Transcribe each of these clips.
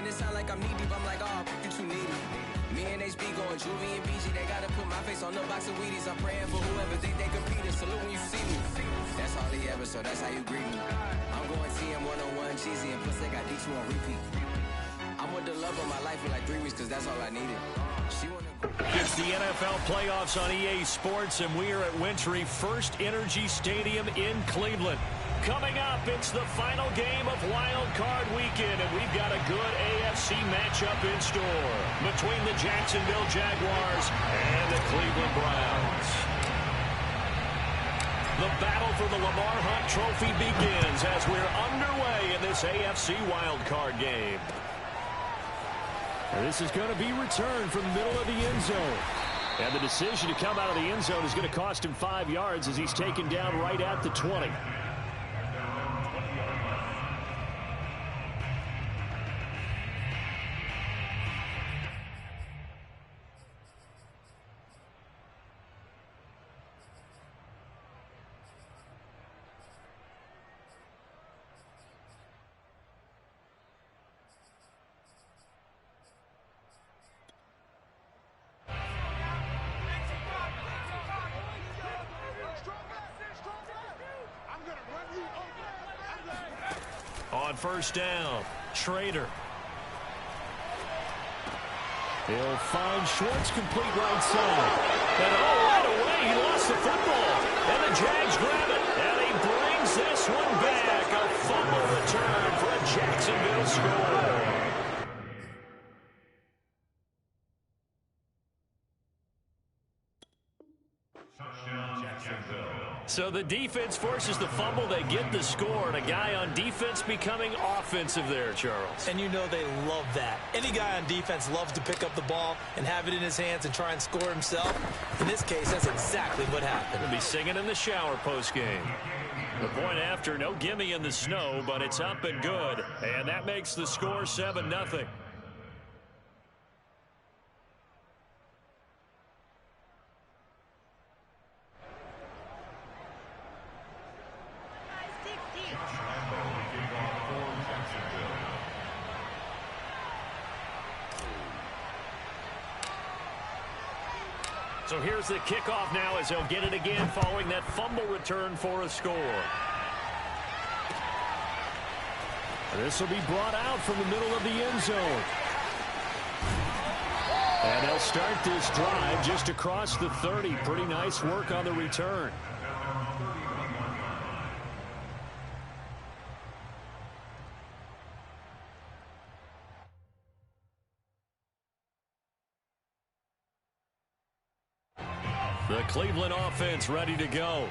and it sound like I'm knee deep. I'm like, oh, you too needy. Me and HB going Juvie and BG. They gotta put my face on the box of Wheaties. I'm praying for whoever think they competing. Salute when you see me. That's all he ever, so that's how you greet me. I'm going TM 101 cheesy, and plus they got D2 on repeat. I'm with the love of my life for like 3 weeks, cause that's all I needed. It's the NFL playoffs on EA Sports, and we are at Wintry First Energy Stadium in Cleveland. Coming up, it's the final game of Wild Card Weekend, and we've got a good AFC matchup in store between the Jacksonville Jaguars and the Cleveland Browns. The battle for the Lamar Hunt Trophy begins as we're underway in this AFC Wild Card game. This is going to be returned from the middle of the end zone. And the decision to come out of the end zone is going to cost him 5 yards as he's taken down right at the 20. On first down, Schrader. He'll find Schwartz complete right side. And right away, he lost the football. And the Jags grab it. And he brings this one back. A fumble return for a Jacksonville score. So the defense forces the fumble. They get the score, and a guy on defense becoming offensive there, Charles. And you know they love that. Any guy on defense loves to pick up the ball and have it in his hands and try and score himself. In this case, that's exactly what happened. He'll be singing in the shower post-game. The point after, no gimme in the snow, but it's up and good. And that makes the score 7-0. So here's the kickoff now as he'll get it again following that fumble return for a score. This will be brought out from the middle of the end zone. And they'll start this drive just across the 30. Pretty nice work on the return. The Cleveland offense ready to go.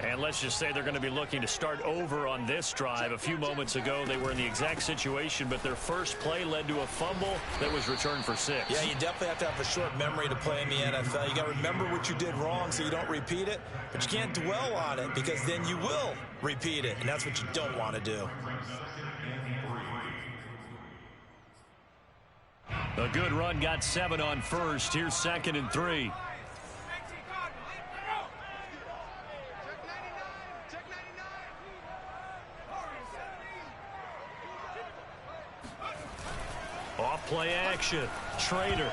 And let's just say they're going to be looking to start over on this drive. A few moments ago, they were in the exact situation, but their first play led to a fumble that was returned for 6. Yeah, you definitely have to have a short memory to play in the NFL. You got to remember what you did wrong so you don't repeat it, but you can't dwell on it because then you will repeat it, and that's what you don't want to do. A good run got 7 on first. Here's 2nd and 3. Off-play action. Schrader.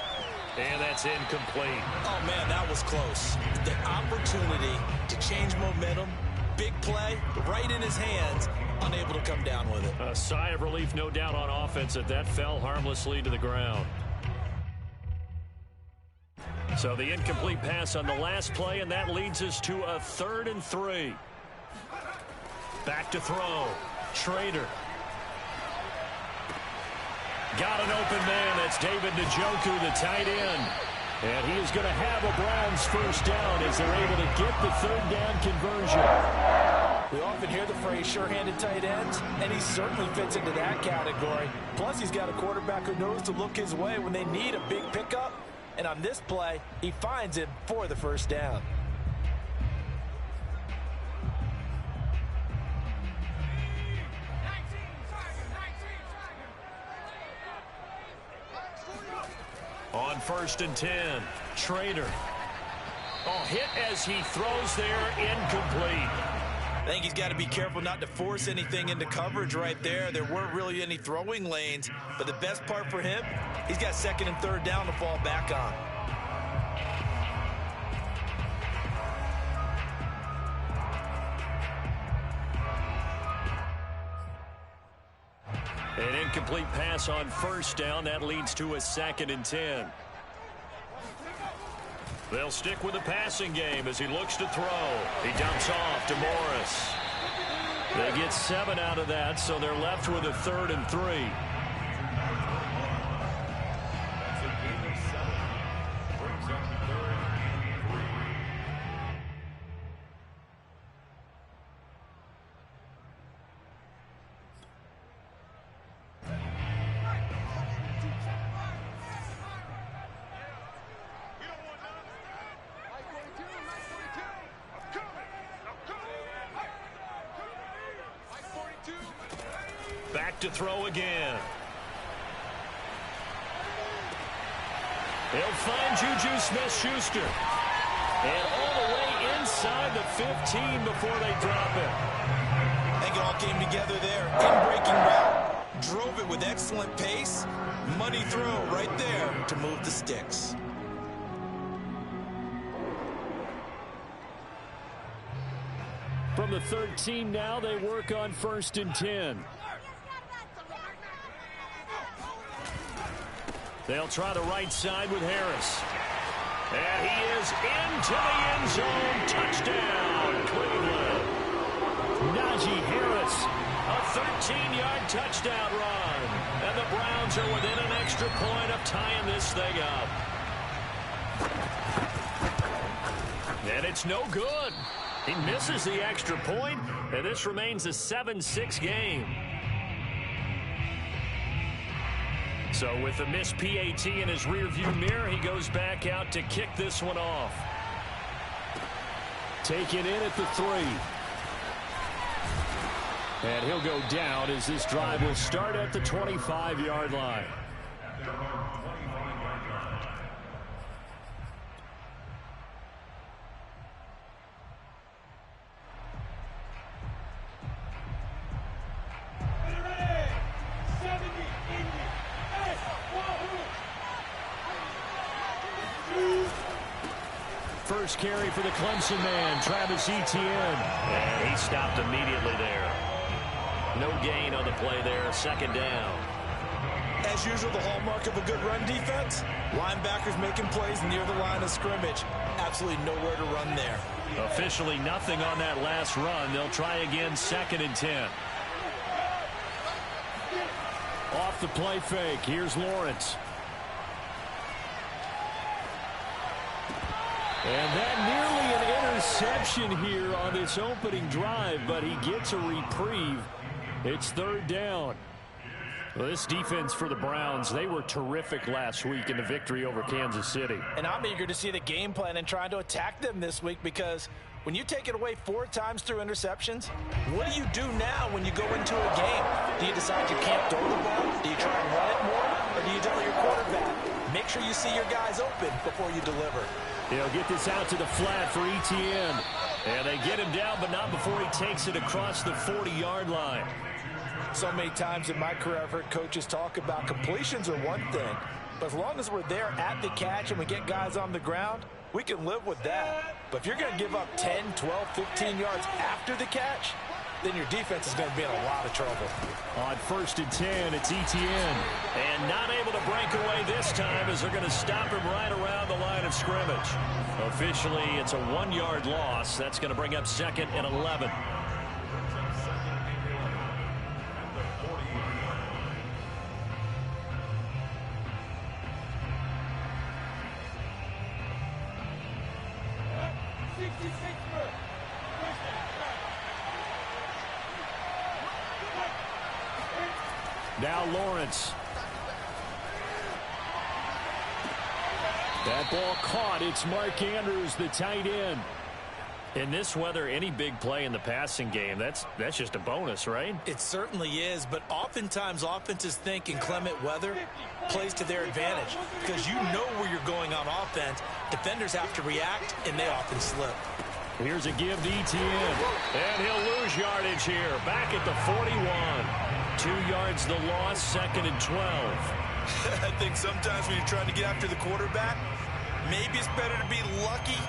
And that's incomplete. Oh, man, that was close. The opportunity to change momentum, big play, right in his hands, unable to come down with it. A sigh of relief, no doubt, on offense that fell harmlessly to the ground. So the incomplete pass on the last play, and that leads us to a 3rd and 3. Back to throw. Schrader. Got an open man. That's David Njoku, the tight end. And he is going to have a Browns first down as they're able to get the 3rd down conversion. We often hear the phrase sure-handed tight ends, and he certainly fits into that category. Plus, he's got a quarterback who knows to look his way when they need a big pickup. And on this play, he finds him for the first down. On 1st and 10, Schrader. Oh, hit as he throws there, incomplete. I think he's got to be careful not to force anything into coverage right there. There weren't really any throwing lanes, but the best part for him, he's got second and third down to fall back on. An incomplete pass on first down. That leads to a 2nd and 10. They'll stick with the passing game as he looks to throw. He dumps off to Morris. They get 7 out of that, so they're left with a 3rd and 3. Back to throw again. He'll find Juju Smith-Schuster. And all the way inside the 15 before they drop it. I think it all came together there. In-breaking route. Drove it with excellent pace. Money throw right there to move the sticks. From the 13 now, they work on 1st and 10. They'll try the right side with Harris. And he is into the end zone. Touchdown, Cleveland. Najee Harris, a 13-yard touchdown run. And the Browns are within an extra point of tying this thing up. And it's no good. He misses the extra point, and this remains a 7-6 game. So with the missed PAT in his rearview mirror, he goes back out to kick this one off. Taken in at the 3. And he'll go down as this drive will start at the 25-yard line. First carry for the Clemson man, Travis Etienne. And he stopped immediately there. No gain on the play there, 2nd down. As usual, the hallmark of a good run defense, linebackers making plays near the line of scrimmage. Absolutely nowhere to run there. Officially nothing on that last run. They'll try again, 2nd and 10. Off the play fake, here's Lawrence. And that nearly an interception here on this opening drive, but he gets a reprieve. It's 3rd down. Well, this defense for the Browns, they were terrific last week in the victory over Kansas City. And I'm eager to see the game plan and trying to attack them this week, because when you take it away 4 times through interceptions, what do you do now when you go into a game? Do you decide you can't throw the ball? Do you try and run it more? Or do you tell your quarterback, make sure you see your guys open before you deliver? He'll get this out to the flat for Etienne. And they get him down, but not before he takes it across the 40-yard line. So many times in my career, I've heard coaches talk about completions are one thing, but as long as we're there at the catch and we get guys on the ground, we can live with that. But if you're going to give up 10, 12, 15 yards after the catch, then your defense is going to be in a lot of trouble. On 1st and 10, it's Etienne. And not able to break away this time as they're going to stop him right around the line of scrimmage. Officially, it's a 1-yard loss. That's going to bring up 2nd and 11. Now Lawrence. That ball caught. It's Mark Andrews, the tight end. In this weather, any big play in the passing game, that's just a bonus, right? It certainly is, but oftentimes offenses think inclement weather plays to their advantage, because you know where you're going on offense. Defenders have to react, and they often slip. Here's a give to Etienne. And he'll lose yardage here. Back at the 41. 2 yards the loss, 2nd and 12. I think sometimes when you're trying to get after the quarterback, maybe it's better to be lucky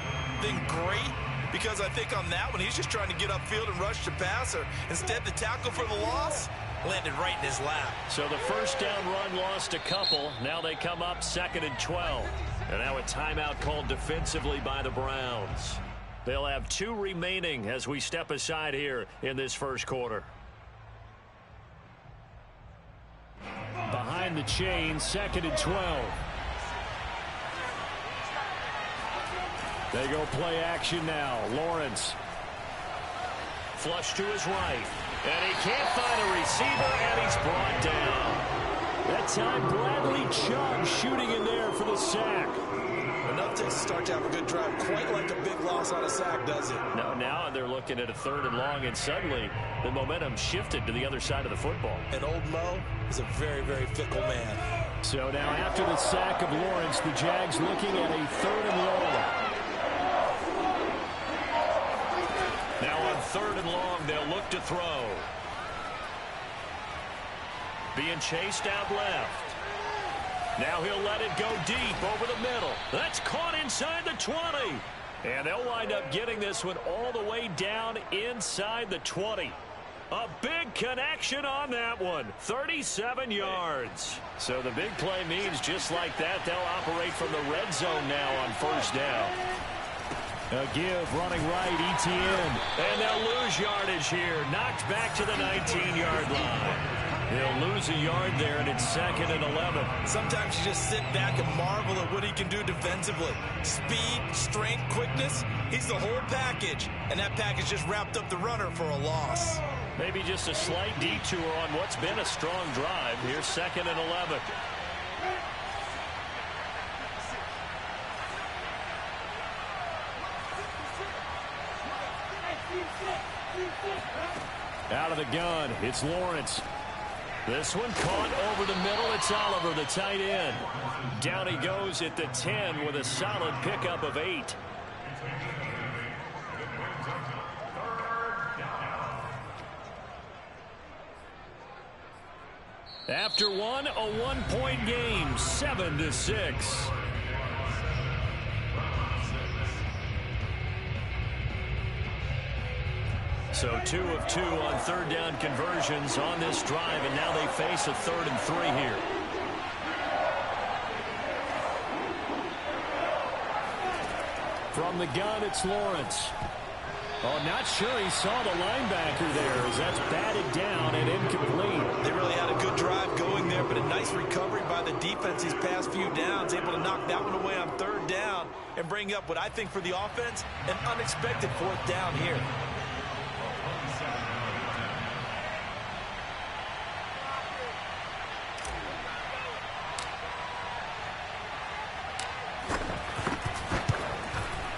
than great. Because I think on that one, he's just trying to get upfield and rush the passer. Instead, the tackle for the loss landed right in his lap. So the first down run lost a couple. Now they come up 2nd and 12. And now a timeout called defensively by the Browns. They'll have 2 remaining as we step aside here in this first quarter. Behind the chain, 2nd and 12. They go play action now. Lawrence. Flush to his right. And he can't find a receiver, and he's brought down. That time, Bradley Chubb shooting in there for the sack. Enough to start to have a good drive. Quite like a big loss on a sack, does it? No, now they're looking at a 3rd and long, and suddenly the momentum shifted to the other side of the football. And old Mo is a very, very fickle man. So now after the sack of Lawrence, the Jags looking at a 3rd and long. Now on 3rd and long, they'll look to throw. Being chased out left. Now he'll let it go deep over the middle. That's caught inside the 20. And they'll wind up getting this one all the way down inside the 20. A big connection on that one. 37 yards. So the big play means just like that, they'll operate from the red zone now on 1st down. A give running right, Etienne. And they'll lose yardage here. Knocked back to the 19-yard line. He'll lose a yard there, and it's 2nd and 11. Sometimes you just sit back and marvel at what he can do defensively. Speed, strength, quickness, he's the whole package. And that package just wrapped up the runner for a loss. Maybe just a slight detour on what's been a strong drive. Here's 2nd and 11. Out of the gun, it's Lawrence. This one caught over the middle. It's Oliver, the tight end. Down he goes at the 10 with a solid pickup of 8. After one, a 1-point game, 7-6. So 2 of 2 on 3rd down conversions on this drive, and now they face a 3rd and 3 here. From the gun, it's Lawrence. Oh, not sure he saw the linebacker there as that's batted down and incomplete. They really had a good drive going there, but a nice recovery by the defense these past few downs, able to knock that one away on 3rd down and bring up what I think for the offense, an unexpected 4th down here.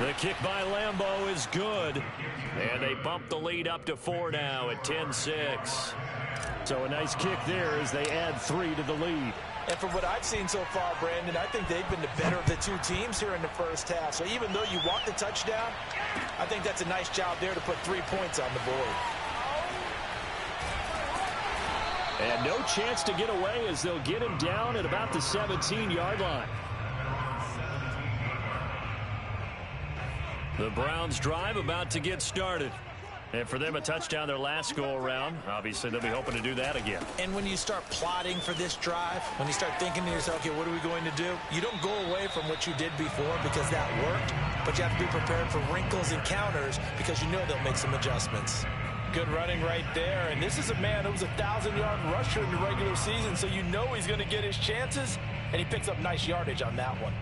The kick by Lambeau is good. And they bump the lead up to 4 now at 10-6. So a nice kick there as they add 3 to the lead. And from what I've seen so far, Brandon, I think they've been the better of the 2 teams here in the first half. So even though you want the touchdown, I think that's a nice job there to put 3 points on the board. And no chance to get away as they'll get him down at about the 17-yard line. The Browns drive about to get started. And for them, a touchdown their last go-around. Obviously, they'll be hoping to do that again. And when you start plotting for this drive, when you start thinking to yourself, okay, what are we going to do? You don't go away from what you did before because that worked, but you have to be prepared for wrinkles and counters because you know they'll make some adjustments. Good running right there. And this is a man who was a 1,000-yard rusher in the regular season, so you know he's going to get his chances, and he picks up nice yardage on that one.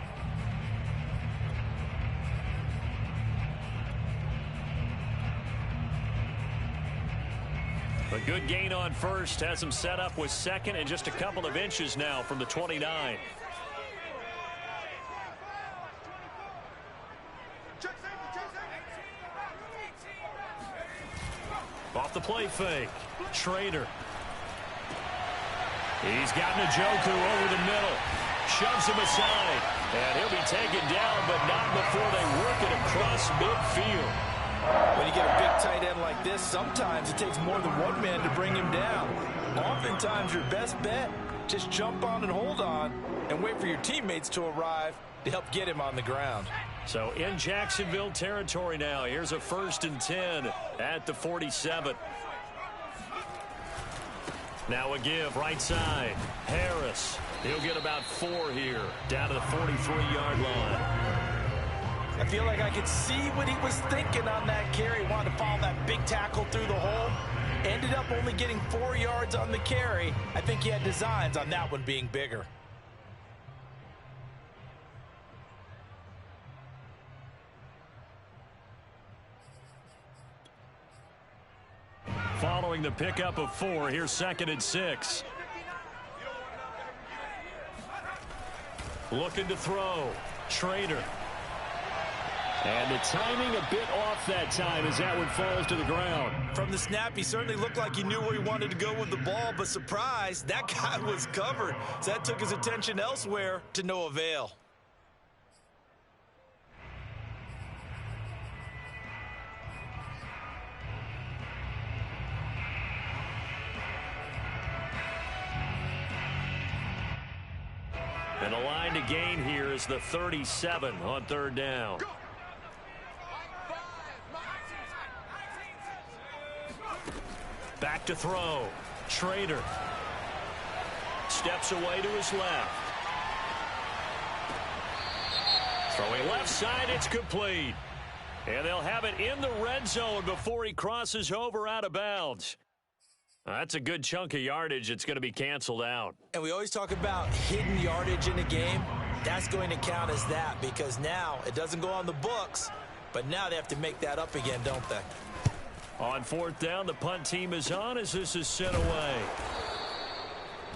A good gain on first has him set up with 2nd and just a couple of inches now from the 29. Off the play fake. Schrader. He's got Njoku over the middle. Shoves him aside. And he'll be taken down, but not before they work it across midfield. When you get a big tight end like this, sometimes it takes more than one man to bring him down. Oftentimes, your best bet, just jump on and hold on and wait for your teammates to arrive to help get him on the ground. So in Jacksonville territory now. Here's a 1st and 10 at the 47. Now a give right side. Harris. He'll get about 4 here. Down to the 43-yard line. I feel like I could see what he was thinking on that carry. Wanted to follow that big tackle through the hole. Ended up only getting 4 yards on the carry. I think he had designs on that one being bigger. Following the pickup of 4, here's 2nd and 6. Looking to throw. Trader. And the timing a bit off that time as that one falls to the ground. From the snap, he certainly looked like he knew where he wanted to go with the ball, but surprise, that guy was covered. So that took his attention elsewhere to no avail. And the line to gain here is the 37 on 3rd down. Back to throw. Trader. Steps away to his left. Throwing left side, it's complete. And they'll have it in the red zone before he crosses over out of bounds. That's a good chunk of yardage. It's going to be canceled out. And we always talk about hidden yardage in a game. That's going to count as that because now it doesn't go on the books, but now they have to make that up again, don't they? On 4th down, the punt team is on as this is sent away.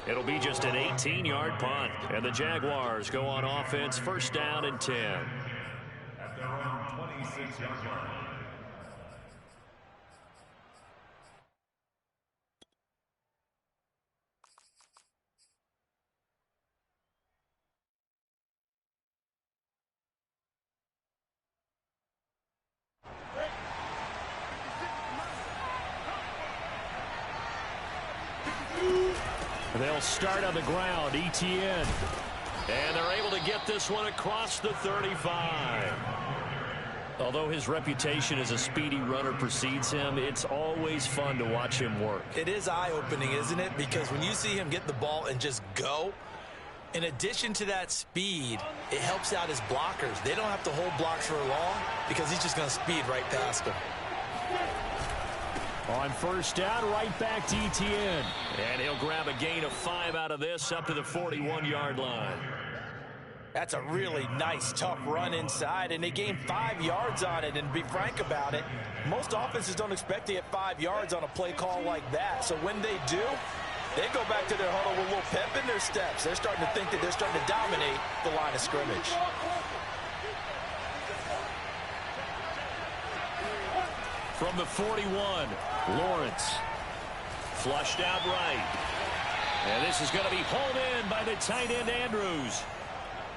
It'll be just an 18-yard punt. And the Jaguars go on offense, 1st down and 10. At their own 26-yard line. They'll start on the ground, ETN. And they're able to get this one across the 35. Although his reputation as a speedy runner precedes him, it's always fun to watch him work. It is eye-opening, isn't it? Because when you see him get the ball and just go, in addition to that speed, it helps out his blockers. They don't have to hold blocks for long because he's just going to speed right past them. On 1st down, right back to ETN. And he'll grab a gain of 5 out of this up to the 41-yard line. That's a really nice, tough run inside, and they gained 5 yards on it. And to be frank about it, most offenses don't expect to get 5 yards on a play call like that. So when they do, they go back to their huddle with a little pep in their steps. They're starting to think that they're starting to dominate the line of scrimmage. From the 41, Lawrence. Flushed out right. And this is going to be hauled in by the tight end, Andrews.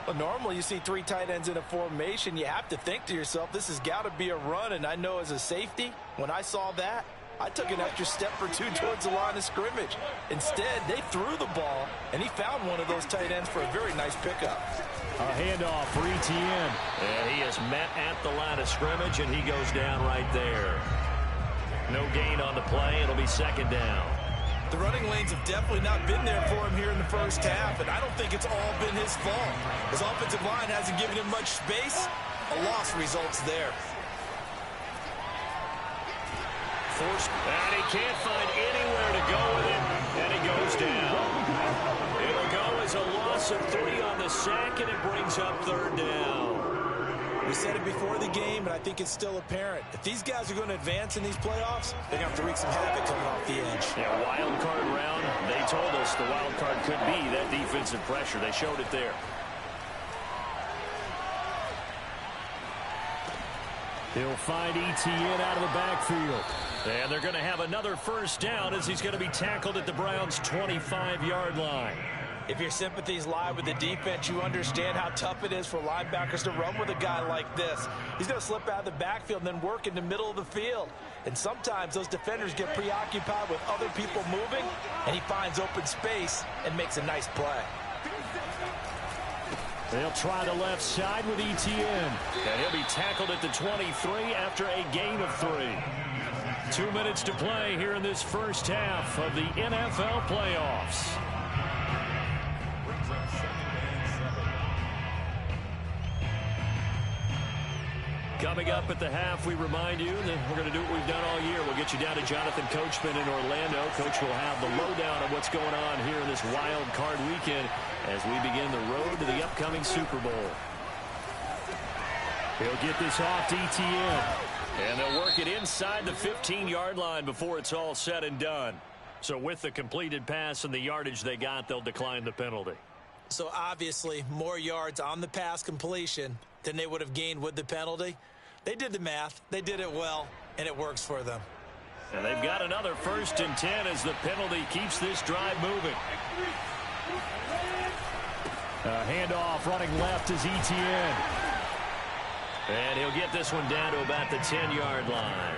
Well, normally you see 3 tight ends in a formation. You have to think to yourself, this has got to be a run. And I know as a safety, when I saw that, I took an extra step or 2 towards the line of scrimmage. Instead, they threw the ball, and he found one of those tight ends for a very nice pickup. A handoff for ETN. And he is met at the line of scrimmage, and he goes down right there. No gain on the play. It'll be 2nd down. The running lanes have definitely not been there for him here in the first half, and I don't think it's all been his fault. His offensive line hasn't given him much space. A loss results there. And he can't find anywhere to go with it, and he goes down. It'll go as a loss of 3 on the sack, and it brings up 3rd down. We said it before the game, but I think it's still apparent. If these guys are going to advance in these playoffs, they're going to have to wreak some havoc coming off the edge. Yeah, wild card round. They told us the wild card could be that defensive pressure. They showed it there. He'll find ETN out of the backfield. And they're going to have another 1st down as he's going to be tackled at the Browns' 25-yard line. If your sympathies lie with the defense, you understand how tough it is for linebackers to run with a guy like this. He's going to slip out of the backfield and then work in the middle of the field. And sometimes those defenders get preoccupied with other people moving, and he finds open space and makes a nice play. They'll try the left side with Etienne. And he'll be tackled at the 23 after a gain of 3. 2 minutes to play here in this first half of the NFL playoffs. Coming up at the half, we remind you that we're going to do what we've done all year. We'll get you down to Jonathan Coachman in Orlando. Coach will have the lowdown of what's going on here in this wild card weekend as we begin the road to the upcoming Super Bowl. He'll get this off to Etienne. And they'll work it inside the 15-yard line before it's all said and done. So with the completed pass and the yardage they got, they'll decline the penalty. So obviously, more yards on the pass completion than they would have gained with the penalty. They did the math, they did it well, and it works for them. And they've got another 1st and 10 as the penalty keeps this drive moving. Handoff running left is Etienne. And he'll get this one down to about the 10-yard line.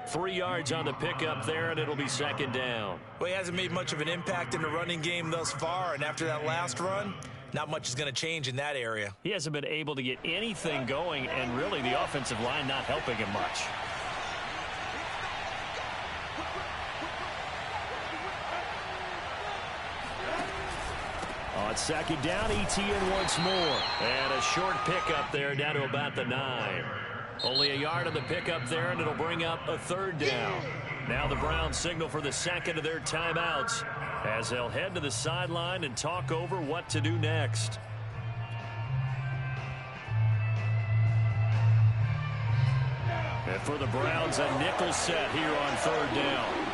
3 yards on the pickup there, and it'll be 2nd down. Well, he hasn't made much of an impact in the running game thus far, and after that last run, not much is going to change in that area. He hasn't been able to get anything going, and really the offensive line not helping him much. On 2nd down, Etienne once more. And a short pickup there down to about the 9. Only a yard on the pickup there, and it'll bring up a 3rd down. Now the Browns signal for the 2nd of their timeouts as they'll head to the sideline and talk over what to do next. And for the Browns, a nickel set here on 3rd down.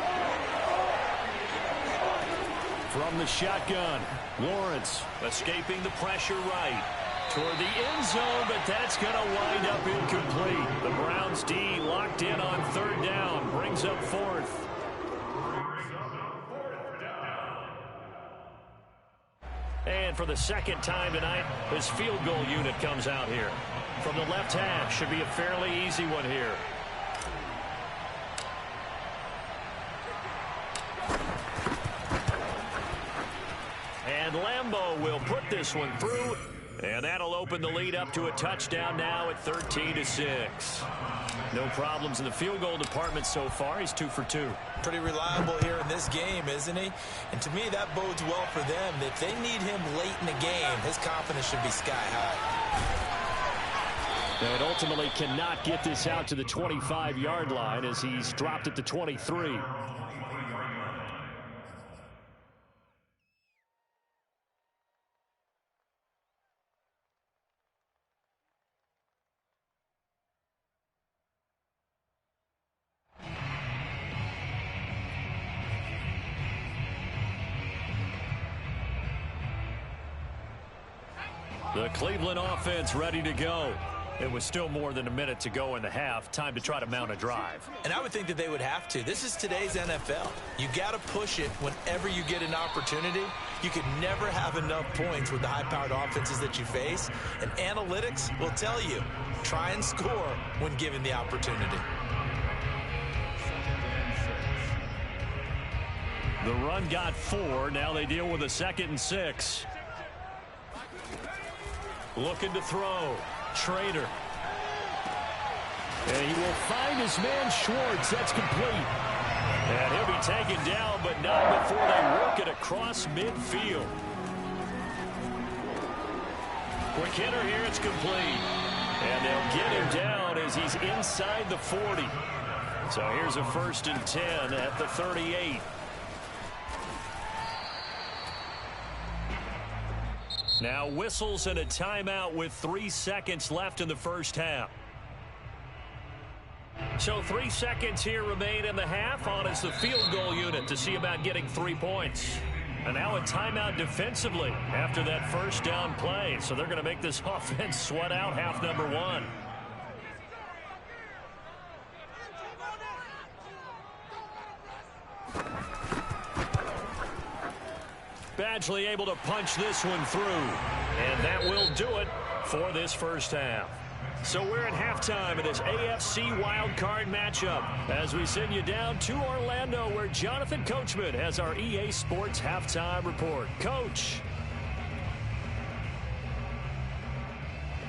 From the shotgun, Lawrence escaping the pressure right toward the end zone, but that's going to wind up incomplete. The Browns D locked in on 3rd down, brings up 4th. And for the 2nd time tonight, his field goal unit comes out here. From the left hash, should be a fairly easy one here. And Lambeau will put this one through, and that'll open the lead up to a touchdown now at 13-6. No problems in the field goal department so far. He's 2 for 2. Pretty reliable here in this game, isn't he? And to me, that bodes well for them. If they need him late in the game, his confidence should be sky high. And ultimately cannot get this out to the 25-yard line as he's dropped at the 23. The Cleveland offense ready to go. It was still more than a minute to go in the half. Time to try to mount a drive. And I would think that they would have to. This is today's NFL. You got to push it whenever you get an opportunity. You can never have enough points with the high-powered offenses that you face. And analytics will tell you, try and score when given the opportunity. The run got 4. Now they deal with a 2nd and 6. Looking to throw. Trader. And he will find his man Schwartz. That's complete. And he'll be taken down, but not before they work it across midfield. Quick hitter here. It's complete. And they'll get him down as he's inside the 40. So here's a 1st and 10 at the 38. Now whistles and a timeout with 3 seconds left in the first half. So 3 seconds here remain in the half. On is the field goal unit to see about getting 3 points. And now a timeout defensively after that first down play. So they're going to make this offense sweat out half number 1. Badgley able to punch this one through. And that will do it for this first half. So we're at halftime of this AFC wildcard matchup as we send you down to Orlando where Jonathan Coachman has our EA Sports halftime report. Coach.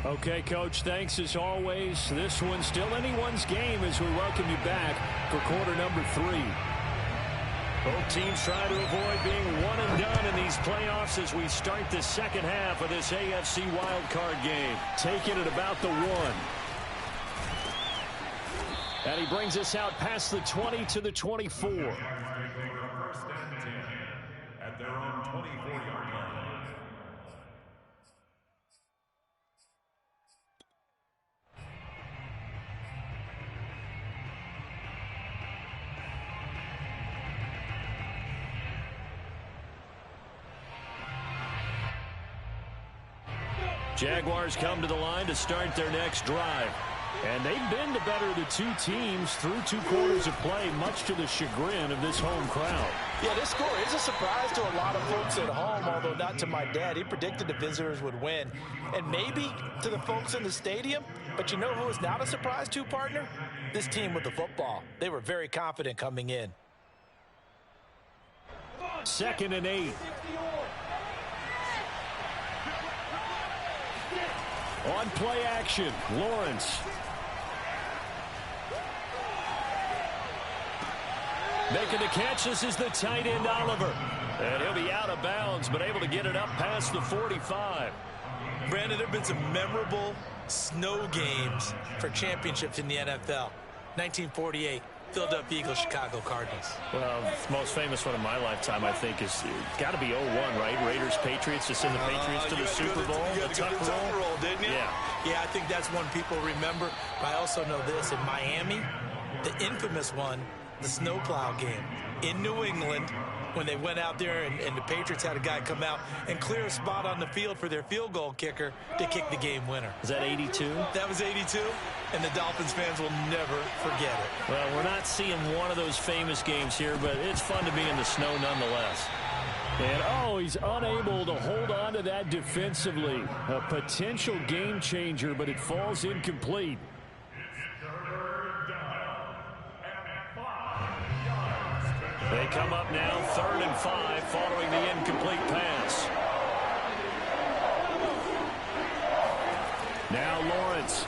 Okay, Coach, thanks as always. This one's still anyone's game as we welcome you back for quarter number 3. Both teams trying to avoid being one and done in these playoffs as we start the second half of this AFC wildcard game. Taking it about the 1. And he brings us out past the 20 to the 24. First and 10 at their own 24-yard line. Jaguars come to the line to start their next drive. And they've been the better of the two teams through 2 quarters of play, much to the chagrin of this home crowd. Yeah, this score is a surprise to a lot of folks at home, although not to my dad. He predicted the visitors would win. And maybe to the folks in the stadium. But you know who is not a surprise to, partner? This team with the football. They were very confident coming in. 2nd and 8. On play action, Lawrence. Making the catch, this is the tight end, Oliver. And he'll be out of bounds, but able to get it up past the 45. Brandon, there have been some memorable snow games for championships in the NFL. 1948. Philadelphia Eagles, Chicago Cardinals. Well, the most famous one of my lifetime, I think, is got to be 01, right? Raiders, Patriots, to send the Patriots to the Super Bowl. You got to go to the Tuck roll, didn't you? Yeah. Yeah, I think that's one people remember. But I also know this. In Miami, the infamous one, the snowplow game. In New England, when they went out there and the Patriots had a guy come out and clear a spot on the field for their field goal kicker to kick the game winner. Is that 82? That was 82, and the Dolphins fans will never forget it. Well, we're not seeing one of those famous games here, but it's fun to be in the snow nonetheless. And, oh, he's unable to hold on to that defensively. A potential game changer, but it falls incomplete. They come up now, 3rd and 5, following the incomplete pass. Now Lawrence.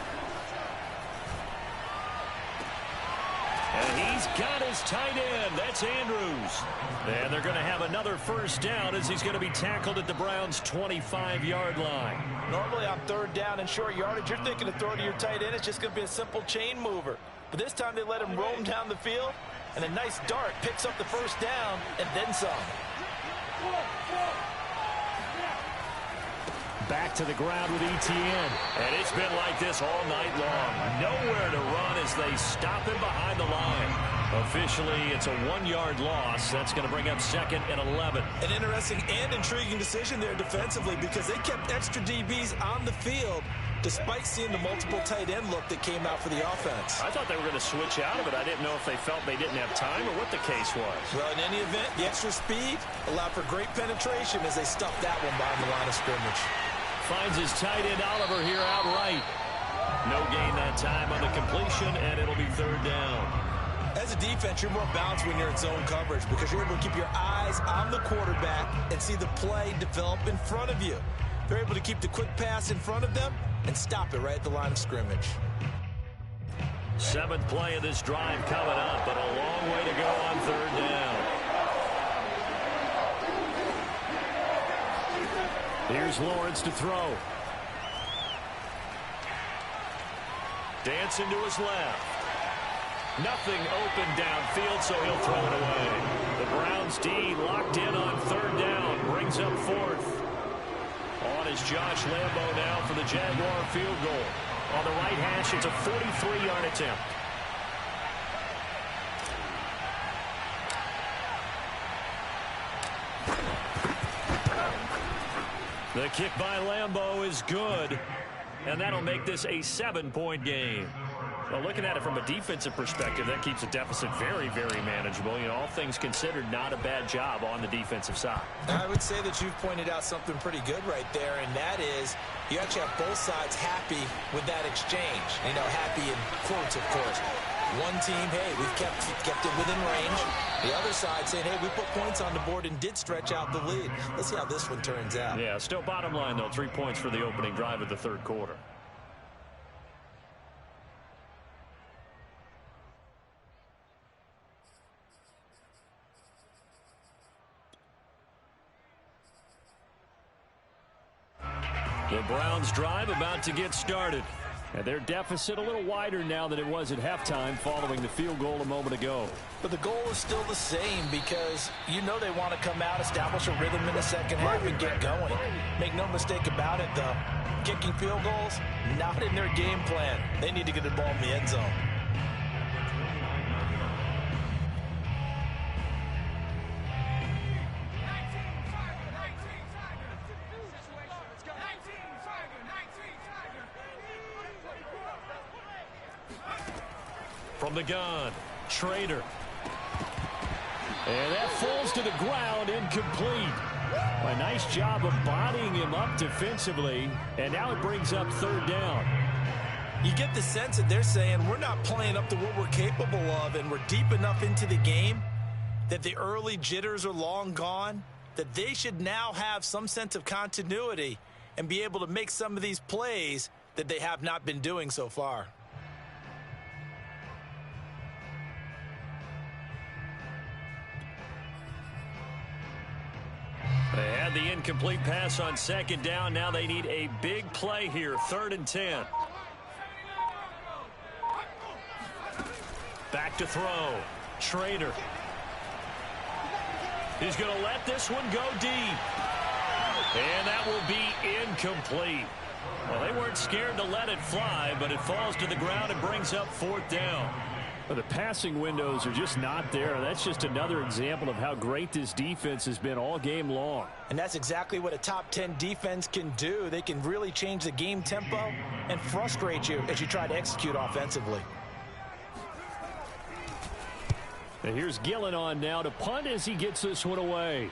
And he's got his tight end. That's Andrews. And they're going to have another first down as he's going to be tackled at the Browns' 25-yard line. Normally on 3rd down and short yardage, you're thinking of throwing to your tight end. It's just going to be a simple chain mover. But this time they let him roam down the field. And a nice dart picks up the first down and then some. Back to the ground with Etienne. And it's been like this all night long. Nowhere to run as they stop him behind the line. Officially, it's a 1-yard loss. That's going to bring up 2nd and 11. An interesting and intriguing decision there defensively because they kept extra DBs on the field despite seeing the multiple tight end look that came out for the offense. I thought they were going to switch out of it. I didn't know if they felt they didn't have time or what the case was. Well, in any event, the extra speed allowed for great penetration as they stuffed that one behind the line of scrimmage. Finds his tight end Oliver here outright. No gain that time on the completion, and it'll be 3rd down. As a defense, you're more balanced when you're in zone coverage because you're able to keep your eyes on the quarterback and see the play develop in front of you. They're able to keep the quick pass in front of them and stop it right at the line of scrimmage. 7th play of this drive coming up, but a long way to go on 3rd down. Here's Lawrence to throw. Dancing to his left. Nothing open downfield, so he'll throw it away. The Browns D locked in on 3rd down, brings up 4th. On is Josh Lambo now for the Jaguar field goal. On the right hash, it's a 43-yard attempt. The kick by Lambo is good, and that'll make this a 7-point game. Well, looking at it from a defensive perspective, that keeps the deficit very, very manageable. All things considered, not a bad job on the defensive side. I would say that you've pointed out something pretty good right there, and that is you actually have both sides happy with that exchange. Happy in quotes, of course. One team, hey, we've kept it within range. The other side saying, hey, we put points on the board and did stretch out the lead. Let's see how this one turns out. Yeah, still bottom line, though, 3 points for the opening drive of the third quarter. The Browns drive about to get started. And their deficit a little wider now than it was at halftime following the field goal a moment ago. But the goal is still the same because they want to come out, establish a rhythm in the second half and get going. Make no mistake about it, though. Kicking field goals, not in their game plan. They need to get the ball in the end zone. From the gun, Trader. And that falls to the ground, incomplete. A nice job of bodying him up defensively, and now it brings up third down. You get the sense that they're saying we're not playing up to what we're capable of, and we're deep enough into the game that the early jitters are long gone, that they should now have some sense of continuity and be able to make some of these plays that they have not been doing so far. They had the incomplete pass on second down. Now they need a big play here. 3rd and 10. Back to throw. Trader. He's going to let this one go deep. And that will be incomplete. Well, they weren't scared to let it fly, but it falls to the ground and brings up 4th down. Well, the passing windows are just not there. That's just another example of how great this defense has been all game long. And that's exactly what a top 10 defense can do. They can really change the game tempo and frustrate you as you try to execute offensively. And here's Gillen on now to punt as he gets this one away.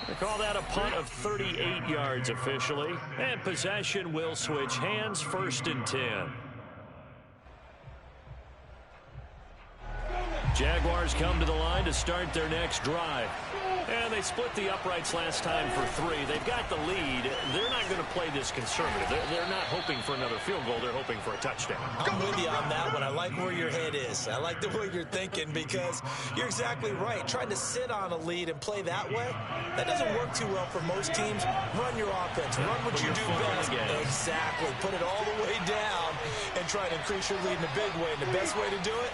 They call that a punt of 38 yards officially. And possession will switch hands. 1st and 10. Jaguars come to the line to start their next drive. And they split the uprights last time for 3. They've got the lead. They're not going to play this conservative. They're not hoping for another field goal. They're hoping for a touchdown. I'm with you on that one. I like where your head is. I like the way you're thinking because you're exactly right. Trying to sit on a lead and play that way, that doesn't work too well for most teams. Run your offense. Run what you do best. Exactly. Put it all the way down and try to increase your lead in a big way. And the best way to do it,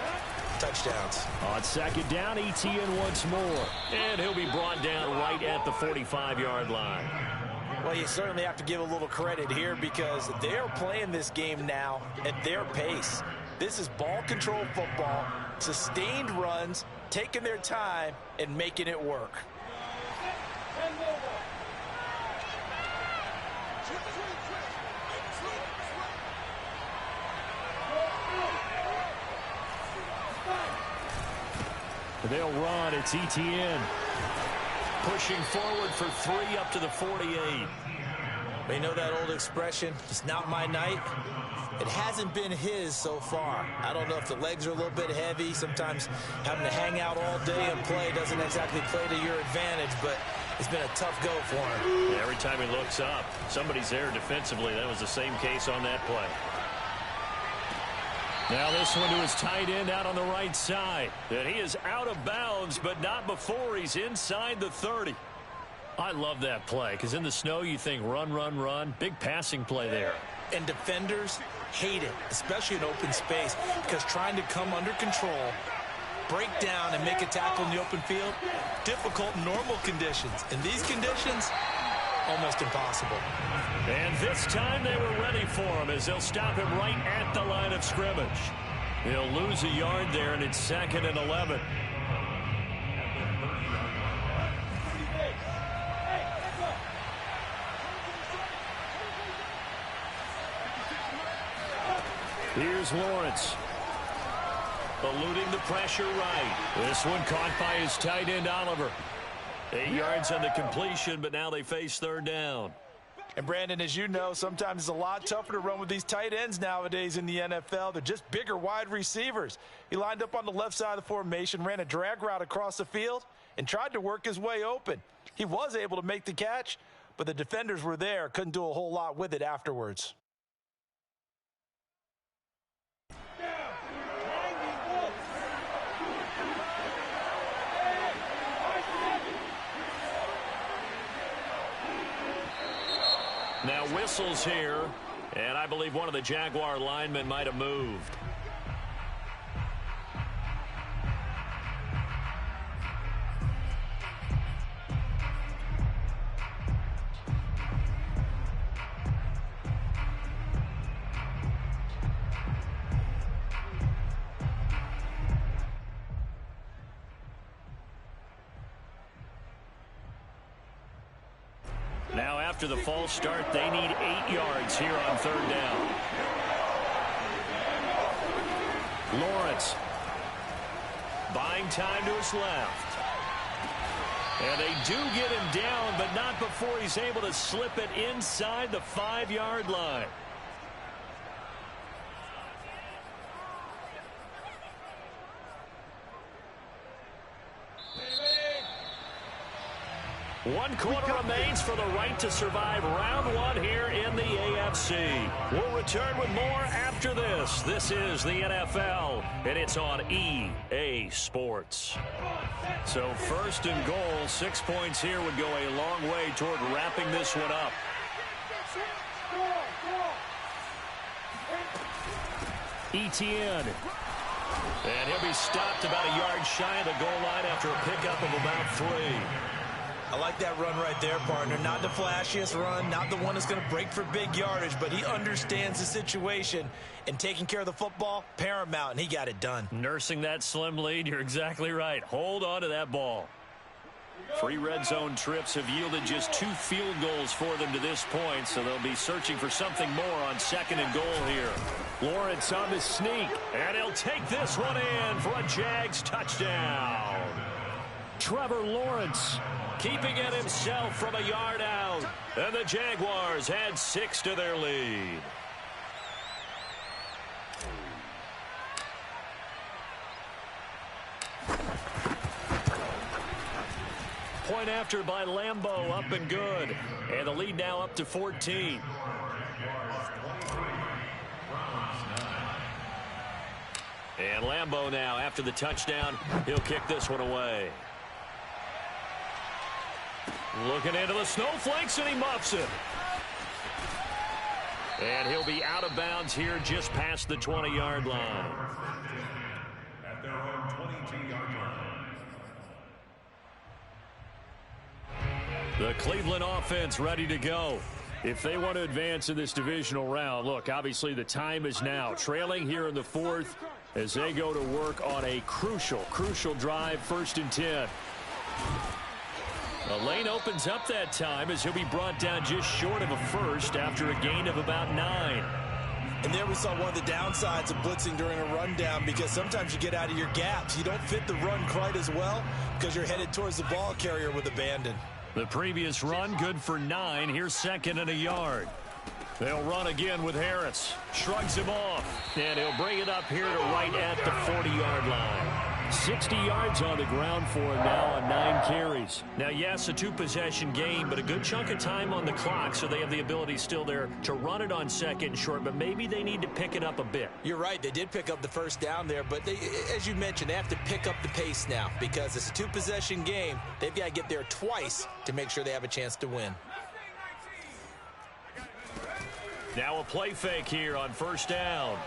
touchdowns. On second down, Etienne once more. And he'll be brought down right at the 45-yard line. Well, you certainly have to give a little credit here because they're playing this game now at their pace. This is ball control football, sustained runs, taking their time, and making it work. They'll run. It's Etienne. Pushing forward for 3 up to the 48. You know that old expression, it's not my night? It hasn't been his so far. I don't know if the legs are a little bit heavy. Sometimes having to hang out all day and play doesn't exactly play to your advantage, but it's been a tough go for him. Yeah, every time he looks up, somebody's there defensively. That was the same case on that play. Now this one to his tight end out on the right side. And he is out of bounds, but not before he's inside the 30. I love that play because in the snow you think run, run, run. Big passing play there. And defenders hate it, especially in open space, because trying to come under control, break down, and make a tackle in the open field, difficult in normal conditions. In these conditions, almost impossible. And this time they were ready for him as they'll stop him right at the line of scrimmage. He'll lose a yard there, and it's 2nd and 11. Here's Lawrence. Eluding the pressure right. This one caught by his tight end, Oliver. 8 yards on the completion, but now they face third down. And, Brandon, as you know, sometimes it's a lot tougher to run with these tight ends nowadays in the NFL. They're just bigger wide receivers. He lined up on the left side of the formation, ran a drag route across the field, and tried to work his way open. He was able to make the catch, but the defenders were there, couldn't do a whole lot with it afterwards. Now whistles here, and I believe one of the Jaguar linemen might have moved. Now after the false start, they need 8 yards here on third down. Lawrence buying time to his left. And they do get him down, but not before he's able to slip it inside the 5-yard line. One quarter remains for the right to survive round one here in the AFC. We'll return with more after this. This is the NFL, and it's on EA Sports. So first and goal, 6 points here would go a long way toward wrapping this one up. Etienne. And he'll be stopped about a yard shy of the goal line after a pickup of about 3. I like that run right there, partner. Not the flashiest run, not the one that's going to break for big yardage, but he understands the situation, and taking care of the football, paramount, and he got it done. Nursing that slim lead, you're exactly right. Hold on to that ball. 3 red zone trips have yielded just 2 field goals for them to this point, so they'll be searching for something more on second and goal here. Lawrence on the sneak, and he'll take this one in for a Jags touchdown. Trevor Lawrence keeping it himself from a yard out. And the Jaguars had 6 to their lead. Point after by Lambeau, up and good. And the lead now up to 14. And Lambeau now, after the touchdown, he'll kick this one away. Looking into the snowflakes, and he muffs it. And he'll be out of bounds here just past the 20-yard line. At their own 22-yard line. The Cleveland offense ready to go. If they want to advance in this divisional round, look, obviously the time is now. Trailing here in the 4th as they go to work on a crucial drive, 1st and 10. The lane opens up that time as he'll be brought down just short of a first after a gain of about 9. And there we saw one of the downsides of blitzing during a rundown, because sometimes you get out of your gaps. You don't fit the run quite as well because you're headed towards the ball carrier with abandon. The previous run good for 9. Here's 2nd and a yard. They'll run again with Harris. Shrugs him off. And he'll bring it up here to right at the 40-yard line. 60 yards on the ground for him now on 9 carries. Now, yes, a 2-possession game, but a good chunk of time on the clock, so they have the ability still there to run it on 2nd and short, but maybe they need to pick it up a bit. You're right. They did pick up the first down there, but they, as you mentioned, they have to pick up the pace now because it's a 2-possession game. They've got to get there twice to make sure they have a chance to win. Now a play fake here on 1st down.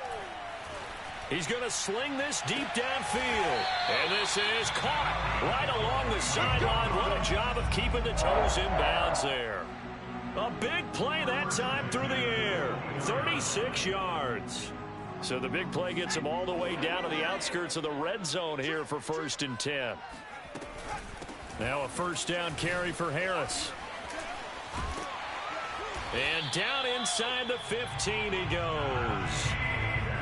He's going to sling this deep downfield. And this is caught right along the sideline. What a job of keeping the toes in bounds there. A big play that time through the air. 36 yards. So the big play gets him all the way down to the outskirts of the red zone here for 1st and 10. Now a 1st down carry for Harris. And down inside the 15 he goes.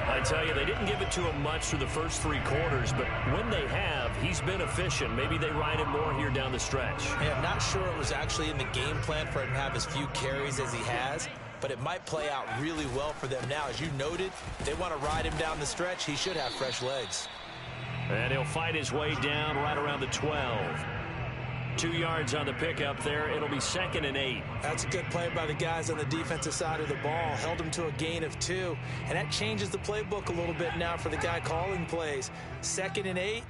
I tell you, they didn't give it to him much through the first 3 quarters, but when they have, he's been efficient. Maybe they ride him more here down the stretch. Yeah, I'm not sure it was actually in the game plan for him to have as few carries as he has, but it might play out really well for them now. As you noted, if they want to ride him down the stretch, he should have fresh legs. And he'll fight his way down right around the 12. 2 yards on the pickup there. It'll be 2nd and 8. That's a good play by the guys on the defensive side of the ball. Held him to a gain of 2. And that changes the playbook a little bit now for the guy calling plays. 2nd and 8.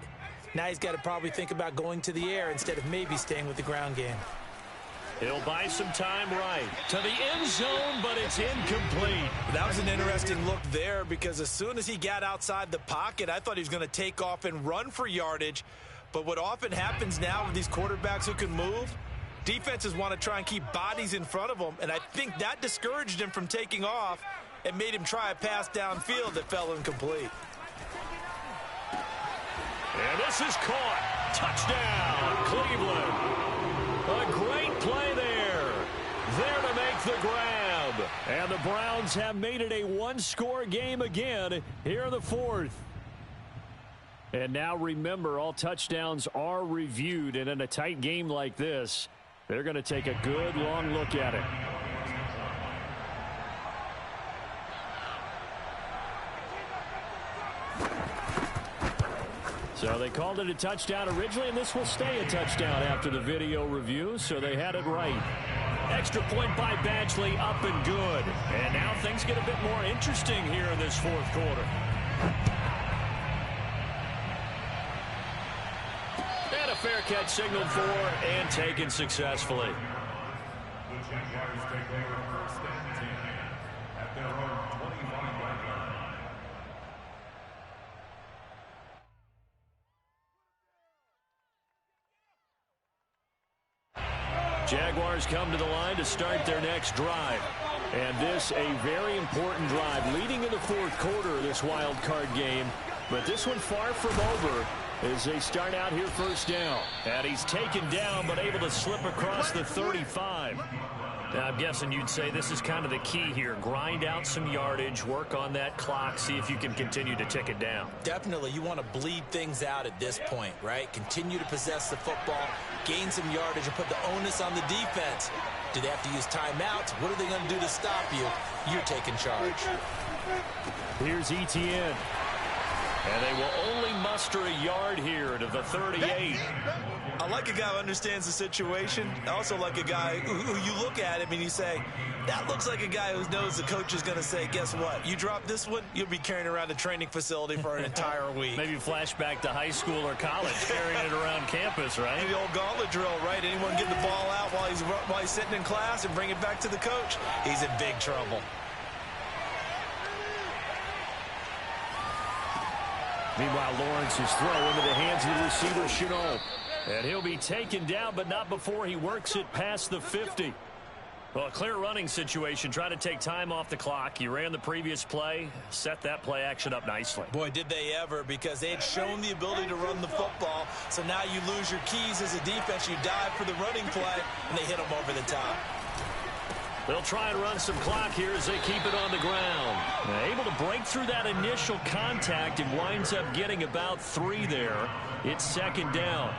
Now he's got to probably think about going to the air instead of maybe staying with the ground game. He'll buy some time right to the end zone, but it's incomplete. That was an interesting look there because as soon as he got outside the pocket, I thought he was going to take off and run for yardage. But what often happens now with these quarterbacks who can move, defenses want to try and keep bodies in front of them, and I think that discouraged him from taking off and made him try a pass downfield that fell incomplete. And this is caught. Touchdown, Cleveland. A great play there. There to make the grab. And the Browns have made it a 1-score game again here in the 4th. And now remember, all touchdowns are reviewed, and in a tight game like this, they're going to take a good long look at it. So they called it a touchdown originally, and this will stay a touchdown after the video review, so they had it right. Extra point by Badgley, up and good. And now things get a bit more interesting here in this 4th quarter. And a fair catch signaled for and taken successfully. The Jaguars take over 1st and 10 at their own 25-yard line. Jaguars come to the line to start their next drive. And this a very important drive leading in the 4th quarter of this wild card game. But this one far from over as they start out here 1st down. And he's taken down but able to slip across the 35. Now, I'm guessing you'd say this is kind of the key here. Grind out some yardage, work on that clock, see if you can continue to tick it down. Definitely, you want to bleed things out at this point, right? Continue to possess the football, gain some yardage, and put the onus on the defense. Do they have to use timeouts? What are they going to do to stop you? You're taking charge. Here's Etienne. And they will only muster a yard here to the 38. I like a guy who understands the situation. I also like a guy who you look at him and you say, that looks like a guy who knows the coach is going to say, guess what? You drop this one, you'll be carrying around the training facility for an entire week. Maybe flashback to high school or college, carrying it around campus, right? The old gauntlet drill, right? Anyone get the ball out while he's sitting in class and bring it back to the coach, he's in big trouble. Meanwhile, Lawrence's throw into the hands of the receiver, Chenault. And he'll be taken down, but not before he works it past the 50. Well, a clear running situation. Try to take time off the clock. You ran the previous play, set that play action up nicely. Boy, did they ever, because they had shown the ability to run the football. So now you lose your keys as a defense. You dive for the running play, and they hit them over the top. They'll try and run some clock here as they keep it on the ground. Able to break through that initial contact and winds up getting about 3 there. It's 2nd down.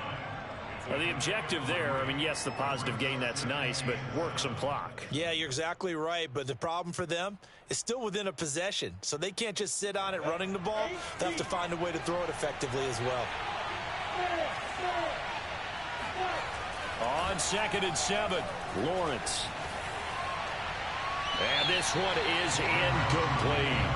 Well, the objective there, I mean, yes, the positive gain, that's nice, but work some clock. Yeah, you're exactly right, but the problem for them is still within a possession. So they can't just sit on it running the ball. They have to find a way to throw it effectively as well. On 2nd and 7, Lawrence. And this one is incomplete.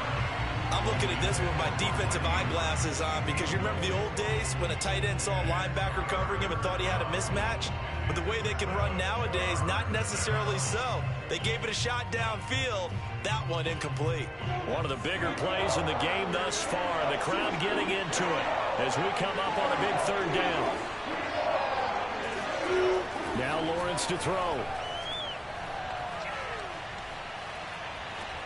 I'm looking at this one with my defensive eyeglasses on because you remember the old days when a tight end saw a linebacker covering him and thought he had a mismatch? But the way they can run nowadays, not necessarily so. They gave it a shot downfield. That one incomplete. One of the bigger plays in the game thus far. The crowd getting into it as we come up on a big 3rd down. Now Lawrence to throw.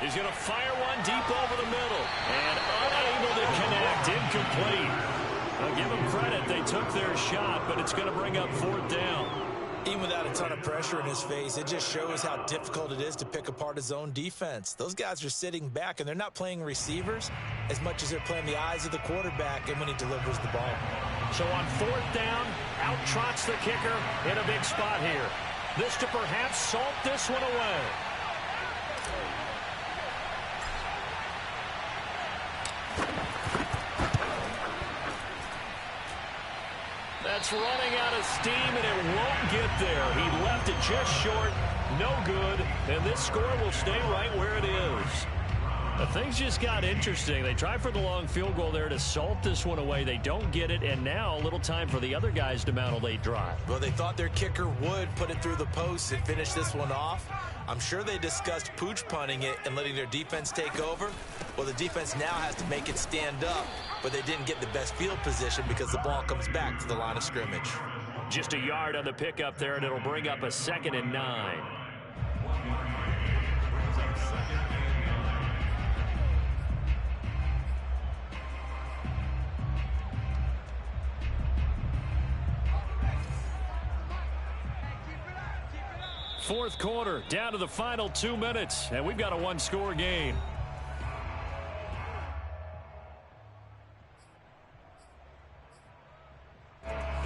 He's going to fire one deep over the middle. And unable to connect. Incomplete. I'll give them credit. They took their shot, but it's going to bring up 4th down. Even without a ton of pressure in his face, it just shows how difficult it is to pick apart his own defense. Those guys are sitting back, and they're not playing receivers as much as they're playing the eyes of the quarterback and when he delivers the ball. So on 4th down, out trots the kicker in a big spot here. This to perhaps salt this one away. That's running out of steam, and it won't get there. He left it just short. No good. And this score will stay right where it is. But things just got interesting. They tried for the long field goal there to salt this one away. They don't get it, and now a little time for the other guys to mount a late drive. Well, they thought their kicker would put it through the post and finish this one off. I'm sure they discussed pooch punting it and letting their defense take over. Well, the defense now has to make it stand up, but they didn't get the best field position because the ball comes back to the line of scrimmage. Just a yard on the pickup there, and it'll bring up a 2nd and 9. Fourth quarter, down to the final 2 minutes, and we've got a one-score game.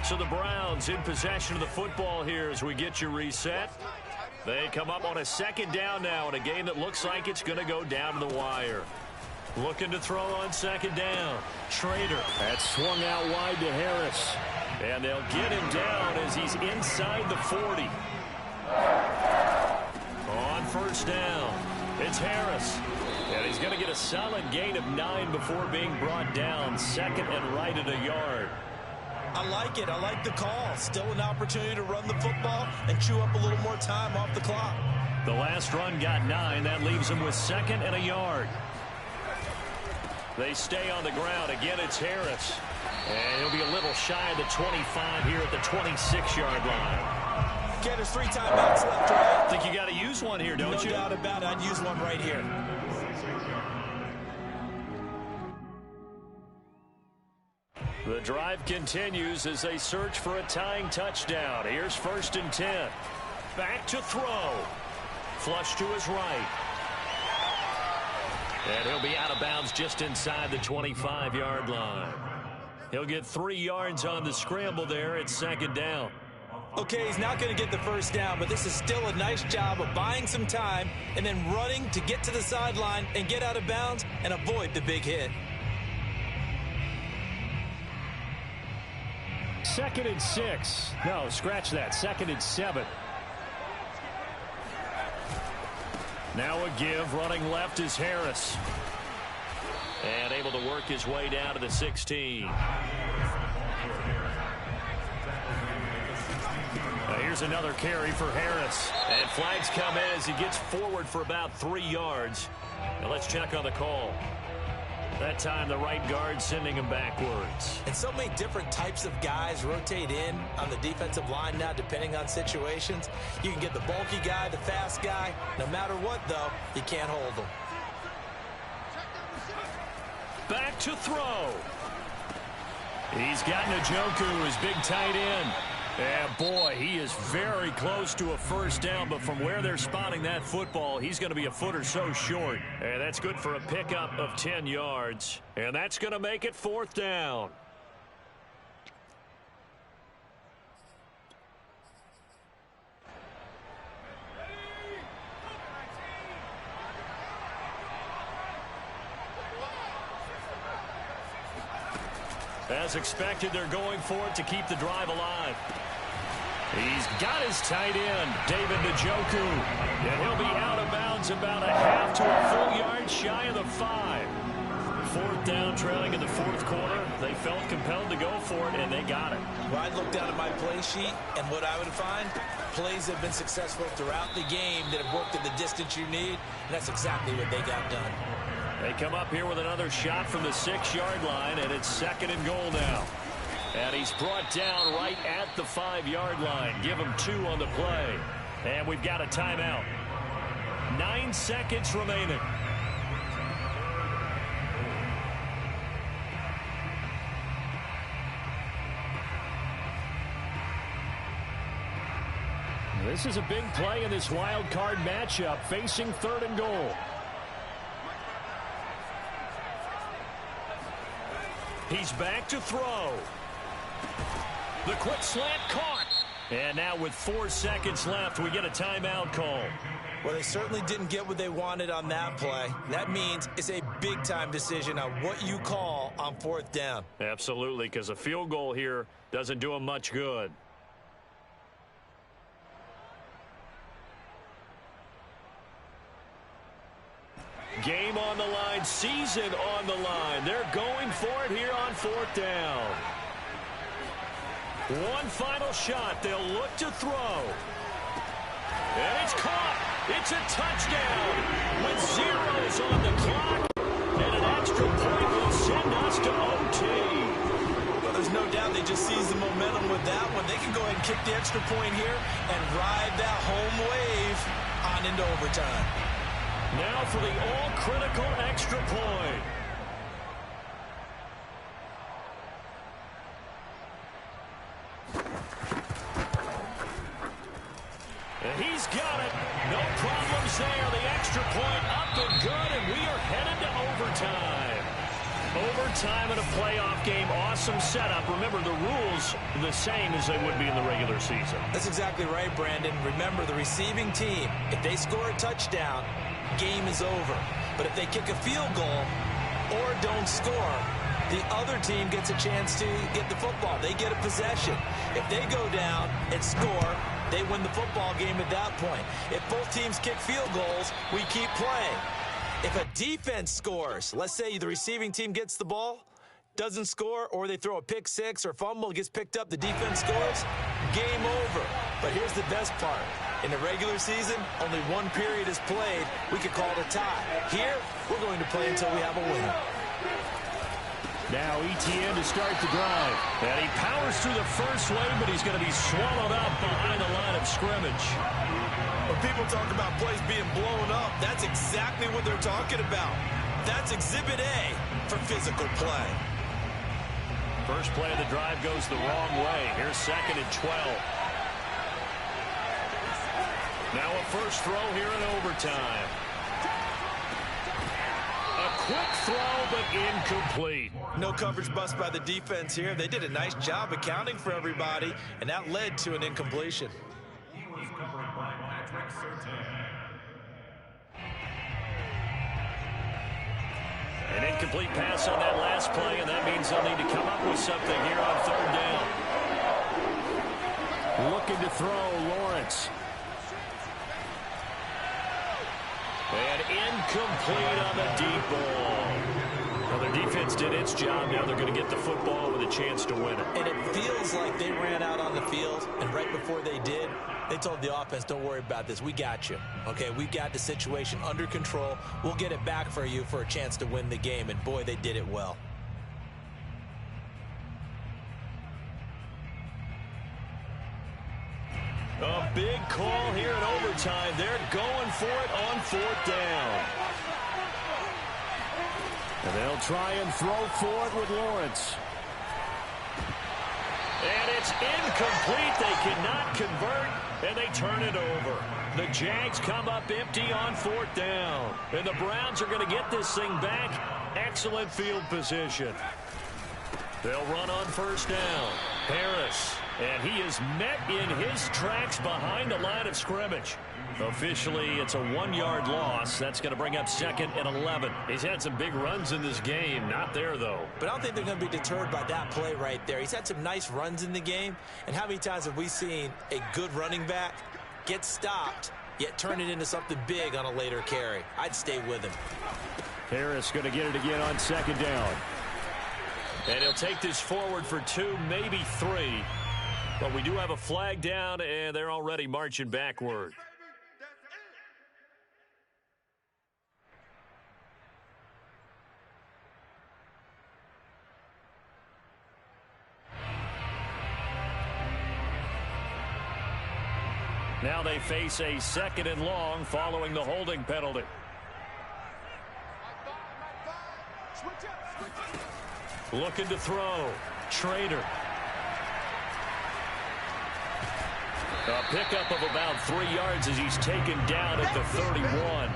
So the Browns in possession of the football here as we get you reset. They come up on a 2nd down now in a game that looks like it's going to go down to the wire. Looking to throw on 2nd down. Trader. That's swung out wide to Harris. And they'll get him down as he's inside the 40. On 1st down, it's Harris. And he's going to get a solid gain of 9 before being brought down. 2nd and right at a yard. I like it. I like the call. Still an opportunity to run the football and chew up a little more time off the clock. The last run got 9. That leaves him with 2nd and a yard. They stay on the ground. Again, it's Harris. And he'll be a little shy of the 25 here at the 26-yard line. Okay, there's 3 timeouts left, right? I think you got to use one here, don't you? No doubt about it. I'd use one right here. The drive continues as they search for a tying touchdown. Here's 1st and 10. Back to throw. Flush to his right. And he'll be out of bounds just inside the 25-yard line. He'll get 3 yards on the scramble there at 2nd down. Okay, he's not going to get the 1st down, but this is still a nice job of buying some time and then running to get to the sideline and get out of bounds and avoid the big hit. 2nd and 6. No, scratch that. 2nd and 7. Now a give. Running left is Harris. And able to work his way down to the 16. Here's another carry for Harris. And flags come in as he gets forward for about 3 yards. Now let's check on the call. That time the right guard sending him backwards. And so many different types of guys rotate in on the defensive line now depending on situations. You can get the bulky guy, the fast guy. No matter what, though, you can't hold them. Back to throw. He's got Njoku, his big tight end. And boy, he is very close to a 1st down, but from where they're spotting that football, he's going to be a foot or so short. And that's good for a pickup of 10 yards. And that's going to make it 4th down. As expected, they're going for it to keep the drive alive. He's got his tight end, David Njoku. And he'll be out of bounds about a half to a full yard shy of the 5. 4th down, trailing in the 4th quarter. They felt compelled to go for it, and they got it. Well, I looked down at my play sheet, and what I would find, plays have been successful throughout the game that have worked at the distance you need, and that's exactly what they got done. They come up here with another shot from the 6-yard line, and it's 2nd and goal now. And he's brought down right at the 5-yard line. Give him 2 on the play. And we've got a timeout. 9 seconds remaining. this is a big play in this wild card matchup, facing 3rd and goal. He's back to throw. The quick slant caught. And now with 4 seconds left, we get a timeout call. Well, they certainly didn't get what they wanted on that play. That means it's a big-time decision on what you call on 4th down. Absolutely, because a field goal here doesn't do them much good. Game on the line, season on the line. They're going for it here on 4th down. One final shot. They'll look to throw. And it's caught. It's a touchdown with zeros on the clock. And an extra point will send us to OT. Well, there's no doubt they just seized the momentum with that one. They can go ahead and kick the extra point here and ride that home wave on into overtime. Now for the all-critical extra point. And he's got it. No problems there. The extra point up and good, and we are headed to overtime. Overtime in a playoff game. Awesome setup. Remember, the rules are the same as they would be in the regular season. That's exactly right, Brandon. Remember, the receiving team, if they score a touchdown, game is over. But if they kick a field goal or don't score, the other team gets a chance to get the football. They get a possession. If they go down and score, they win the football game at that point. If both teams kick field goals, we keep playing. If a defense scores, let's say the receiving team gets the ball, doesn't score, or they throw a pick six or fumble, gets picked up, the defense scores, game over. But here's the best part. In the regular season, only one period is played. We could call it a tie. Here, we're going to play until we have a winner. Now ETN to start the drive. And he powers through the first wave, but he's going to be swallowed up behind the line of scrimmage. When people talk about plays being blown up, that's exactly what they're talking about. That's Exhibit A for physical play. First play of the drive goes the wrong way. Here's 2nd and 12. Now a first throw here in overtime. A quick throw, but incomplete. No coverage bust by the defense here. They did a nice job accounting for everybody, and that led to an incompletion. He was covered by Patrick Surtain. An incomplete pass on that last play, and that means they'll need to come up with something here on 3rd down. Looking to throw, Lawrence. And incomplete on the deep ball. Well, their defense did its job. Now they're going to get the football with a chance to win it. And it feels like they ran out on the field, and right before they did, they told the offense, don't worry about this. We got you. Okay, we've got the situation under control. We'll get it back for you for a chance to win the game. And, boy, they did it well. A big call here in overtime. They're going for it on 4th down. And they'll try and throw for it with Lawrence. And it's incomplete. They cannot convert, and they turn it over. The Jags come up empty on 4th down. And the Browns are going to get this thing back. Excellent field position. They'll run on 1st down. Harris. And he is met in his tracks behind the line of scrimmage. Officially, it's a 1-yard loss. That's going to bring up 2nd and 11. He's had some big runs in this game. Not there, though. But I don't think they're going to be deterred by that play right there. He's had some nice runs in the game. And how many times have we seen a good running back get stopped, yet turn it into something big on a later carry? I'd stay with him. Harris going to get it again on 2nd down. And he'll take this forward for 2, maybe 3. But we do have a flag down, and they're already marching backward. Now they face a 2nd and long following the holding penalty. Looking to throw. Trader. A pickup of about 3 yards as he's taken down at the 31.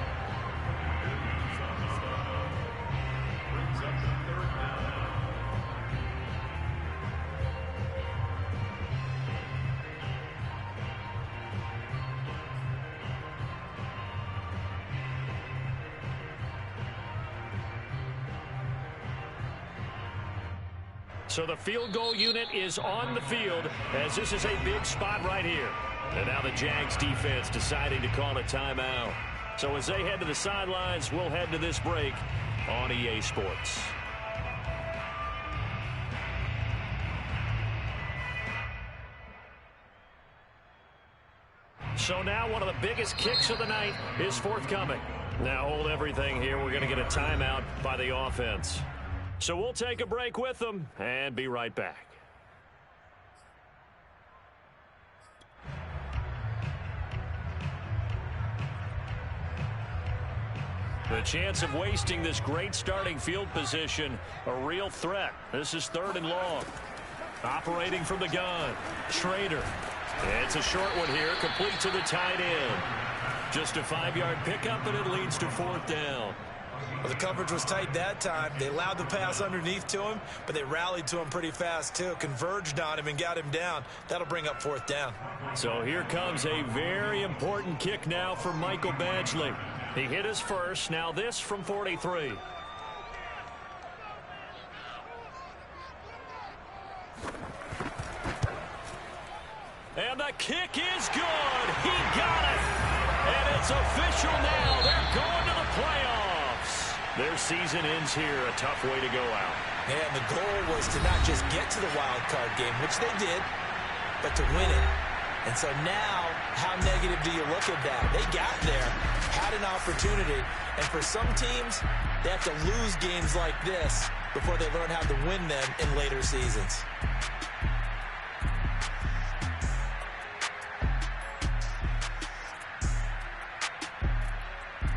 So the field goal unit is on the field as this is a big spot right here. And now the Jags defense deciding to call a timeout. So as they head to the sidelines, we'll head to this break on EA Sports. So now one of the biggest kicks of the night is forthcoming. Now hold everything here. We're going to get a timeout by the offense. So we'll take a break with them and be right back. The chance of wasting this great starting field position, a real threat. This is 3rd and long. Operating from the gun, Schrader. It's a short one here, complete to the tight end. Just a 5-yard pickup, and it leads to 4th down. Well, the coverage was tight that time. They allowed the pass underneath to him, but they rallied to him pretty fast, too. Converged on him and got him down. That'll bring up 4th down. So here comes a very important kick now for Michael Badgley. He hit his first. Now this from 43. And the kick is good. He got it. And it's official now. They're going to the playoffs. Their season ends here. A tough way to go out. And the goal was to not just get to the wild card game, which they did, but to win it. And so now, how negative do you look at that? They got there, had an opportunity, and for some teams, they have to lose games like this before they learn how to win them in later seasons.